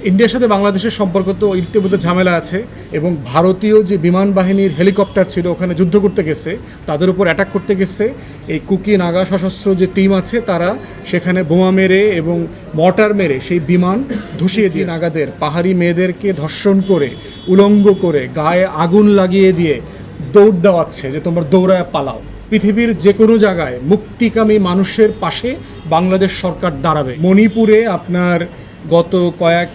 ইন্ডিয়ার সাথে বাংলাদেশের সম্পর্ক তো ইতিমধ্যে ঝামেলা আছে এবং ভারতীয় যে বিমান বাহিনীর হেলিকপ্টার ছিল ওখানে যুদ্ধ করতে গেছে, তাদের উপর অ্যাটাক করতে গেছে এই কুকি নাগা সশস্ত্র যে টিম আছে তারা সেখানে বোমা মেরে এবং মর্টার মেরে সেই বিমান ধসিয়ে দিয়ে নাগাদের পাহাড়ি মেয়েদেরকে ধর্ষণ করে উলঙ্গ করে গায়ে আগুন লাগিয়ে দিয়ে দৌড় দেওয়াচ্ছে যে তোমরা দৌড়ায় পালাও। পৃথিবীর যে কোনো জায়গায় মুক্তিকামী মানুষের পাশে বাংলাদেশ সরকার দাঁড়াবে। মণিপুরে আপনার গত কয়েক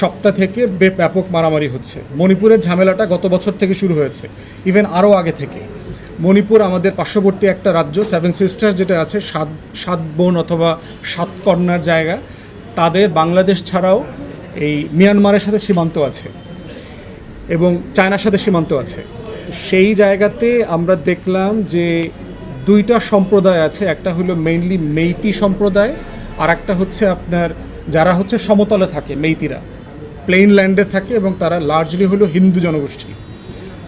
সপ্তাহ থেকে ব্যাপক মারামারি হচ্ছে। মণিপুরের ঝামেলাটা গত বছর থেকে শুরু হয়েছে, ইভেন আরও আগে থেকে। মণিপুর আমাদের পার্শ্ববর্তী একটা রাজ্য, সেভেন সিস্টার্স যেটা আছে, সাত বোন অথবা সাত কন্যার জায়গা, তাদের বাংলাদেশ ছাড়াও এই মিয়ানমারের সাথে সীমান্ত আছে এবং চায়নার সাথে সীমান্ত আছে। সেই জায়গাতে আমরা দেখলাম যে দুইটা সম্প্রদায় আছে, একটা হলো মেইনলি মেইতি সম্প্রদায়, আর একটা হচ্ছে আপনার যারা হচ্ছে সমতলে থাকে, মেইতিরা প্লেন ল্যান্ডে থাকে এবং তারা লার্জলি হলো হিন্দু জনগোষ্ঠী।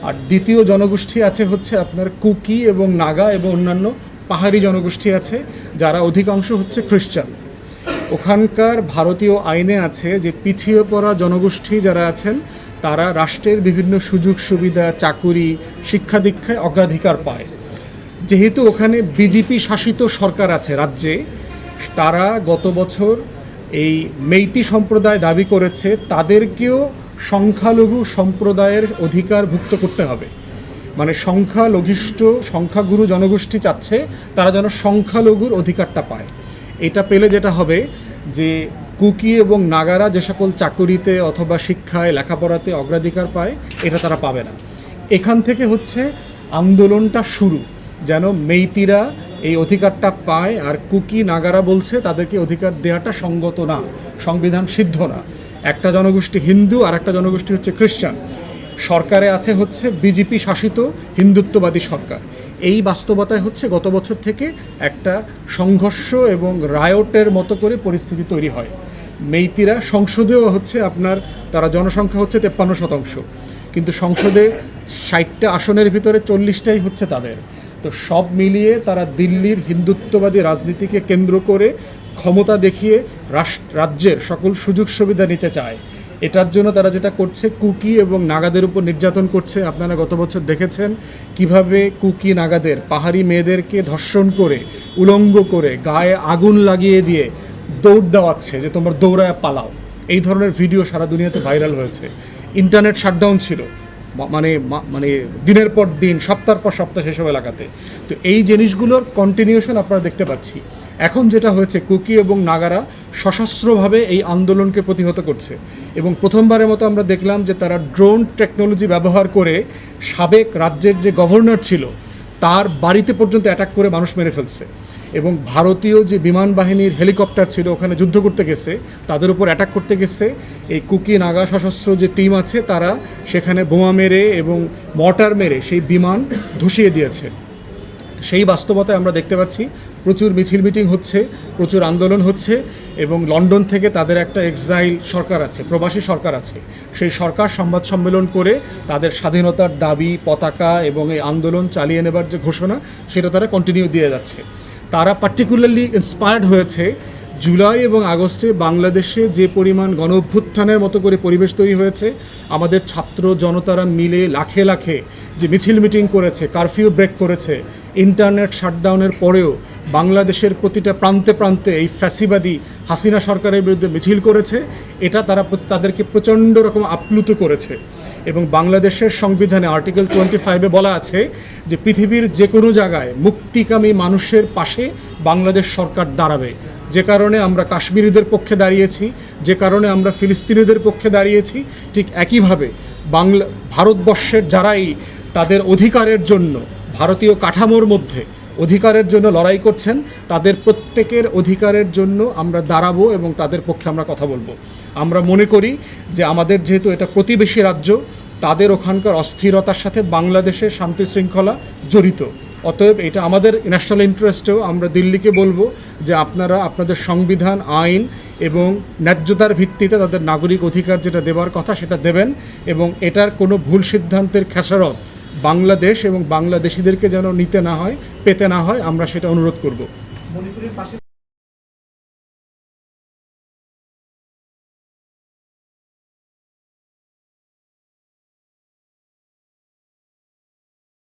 আর দ্বিতীয় জনগোষ্ঠী আছে হচ্ছে আপনার কুকি এবং নাগা এবং অন্যান্য পাহাড়ি জনগোষ্ঠী আছে, যারা অধিকাংশ হচ্ছে খ্রিস্টান। ওখানকার ভারতীয় আইনে আছে যে পিছিয়ে পড়া জনগোষ্ঠী যারা আছেন তারা রাষ্ট্রের বিভিন্ন সুযোগ সুবিধা, চাকুরি, শিক্ষা দীক্ষায় অগ্রাধিকার পায়। যেহেতু ওখানে বিজেপি শাসিত সরকার আছে রাজ্যে, তারা গত বছর এই মেইতি সম্প্রদায় দাবি করেছে তাদেরকেও সংখ্যালঘু সম্প্রদায়ের অধিকারভুক্ত করতে হবে। মানে সংখ্যাগুরু জনগোষ্ঠী চাচ্ছে তারা যেন সংখ্যালঘুর অধিকারটা পায়। এটা পেলে যেটা হবে যে কুকি এবং নাগারা যে সকল চাকুরিতে অথবা শিক্ষায় লেখাপড়াতে অগ্রাধিকার পায় এটা তারা পাবে না। এখান থেকে হচ্ছে আন্দোলনটা শুরু, যেন মেইতিরা এই অধিকারটা পায়। আর কুকি নাগারা বলছে তাদেরকে অধিকার দেওয়াটা সঙ্গত না, সংবিধান সিদ্ধ না। একটা জনগোষ্ঠী হিন্দু আর একটা জনগোষ্ঠী হচ্ছে খ্রিস্টান। সরকারে আছে হচ্ছে বিজেপি শাসিত হিন্দুত্ববাদী সরকার। এই বাস্তবতায় হচ্ছে গত বছর থেকে একটা সংঘর্ষ এবং রায়টের মতো করে পরিস্থিতি তৈরি হয়। মেইতিরা সংসদেও হচ্ছে আপনার, তারা জনসংখ্যা হচ্ছে 53%, কিন্তু সংসদে 60টা আসনের ভিতরে 40টাই হচ্ছে তাদের। তো সব মিলিয়ে তারা দিল্লির হিন্দুত্ববাদী রাজনীতিকে কেন্দ্র করে ক্ষমতা দেখিয়ে রাজ্যের সকল সুযোগ সুবিধা নিতে চায়। এটার জন্য তারা যেটা করছে, কুকি এবং নাগাদের উপর নির্যাতন করছে। আপনারা গত বছর দেখেছেন কিভাবে কুকি নাগাদের পাহাড়ি মেয়েদেরকে ধর্ষণ করে উলঙ্গ করে গায়ে আগুন লাগিয়ে দিয়ে দৌড় দেওয়াচ্ছে যে তোমরা দৌড়ায় পালাও। এই ধরনের ভিডিও সারা দুনিয়াতে ভাইরাল হয়েছে। ইন্টারনেট শাটডাউন ছিল, মানে দিনের পর দিন, সপ্তাহের পর সপ্তাহ সেসব এলাকাতে। তো এই জিনিসগুলোর কন্টিনিউশন আপনারা দেখতে পাচ্ছি। এখন যেটা হয়েছে, কুকি এবং নাগারা সশস্ত্রভাবে এই আন্দোলনকে প্রতিহত করছে এবং প্রথমবারের মতো আমরা দেখলাম যে তারা ড্রোন টেকনোলজি ব্যবহার করে সাবেক রাজ্যের যে গভর্নর ছিল তার বাড়িতে পর্যন্ত অ্যাটাক করে মানুষ মেরে ফেলছে। এবং ভারতীয় যে বিমান বাহিনীর হেলিকপ্টার ছিল ওখানে যুদ্ধ করতে গেছে, তাদের উপর অ্যাটাক করতে গেছে এই কুকি নাগা সশস্ত্র যে টিম আছে তারা সেখানে বোমা মেরে এবং মর্টার মেরে সেই বিমান ধসিয়ে দিয়েছে। সেই বাস্তবতায় আমরা দেখতে পাচ্ছি প্রচুর মিছিল মিটিং হচ্ছে, প্রচুর আন্দোলন হচ্ছে এবং লন্ডন থেকে তাদের একটা এক্সাইল সরকার আছে, প্রবাসী সরকার আছে, সেই সরকার সংবাদ সম্মেলন করে তাদের স্বাধীনতার দাবি, পতাকা এবং এই আন্দোলন চালিয়ে নেবার যে ঘোষণা সেটা তারা কন্টিনিউ দিয়ে যাচ্ছে। তারা পার্টিকুলারলি ইন্সপায়ার্ড হয়েছে জুলাই এবং আগস্টে বাংলাদেশে যে পরিমাণ গণ অভ্যুত্থানের মতো করে পরিবেশ তৈরি হয়েছে, আমাদের ছাত্র জনতারা মিলে লাখে লাখে যে মিছিল মিটিং করেছে, কারফিউ ব্রেক করেছে, ইন্টারনেট শাটডাউনের পরেও বাংলাদেশের প্রতিটা প্রান্তে প্রান্তে এই ফ্যাসিবাদী হাসিনা সরকারের বিরুদ্ধে মিছিল করেছে। এটা তাদেরকে প্রচণ্ড রকম আপ্লুত করেছে। এবং বাংলাদেশের সংবিধানে আর্টিকেল 25-এ বলা আছে যে পৃথিবীর যে কোনো জায়গায় মুক্তিকামী মানুষের পাশে বাংলাদেশ সরকার দাঁড়াবে। যে কারণে আমরা কাশ্মীরিদের পক্ষে দাঁড়িয়েছি, যে কারণে আমরা ফিলিস্তিনিদের পক্ষে দাঁড়িয়েছি, ঠিক একইভাবে ভারতবর্ষের যারাই তাদের অধিকারের জন্য ভারতীয় কাঠামোর মধ্যে অধিকারের জন্য লড়াই করছেন, তাদের প্রত্যেকের অধিকারের জন্য আমরা দাঁড়াবো এবং তাদের পক্ষে আমরা কথা বলবো। আমরা মনে করি যে আমাদের যেহেতু এটা প্রতিবেশী রাজ্য, তাদের ওখানকার অস্থিরতার সাথে বাংলাদেশের শান্তি শৃঙ্খলা জড়িত। অতএব এটা আমাদের ন্যাশনাল ইন্টারেস্টেও আমরা দিল্লিকে বলবো যে আপনারা আপনাদের সংবিধান, আইন এবং ন্যায্যতার ভিত্তিতে তাদের নাগরিক অধিকার যেটা দেওয়ার কথা সেটা দেবেন এবং এটার কোনো ভুল সিদ্ধান্তের খেসারত বাংলাদেশ এবং বাংলাদেশিদেরকে যেন নিতে না হয়, পেতে না হয়, আমরা সেটা অনুরোধ করব। মণিপুরের পাশে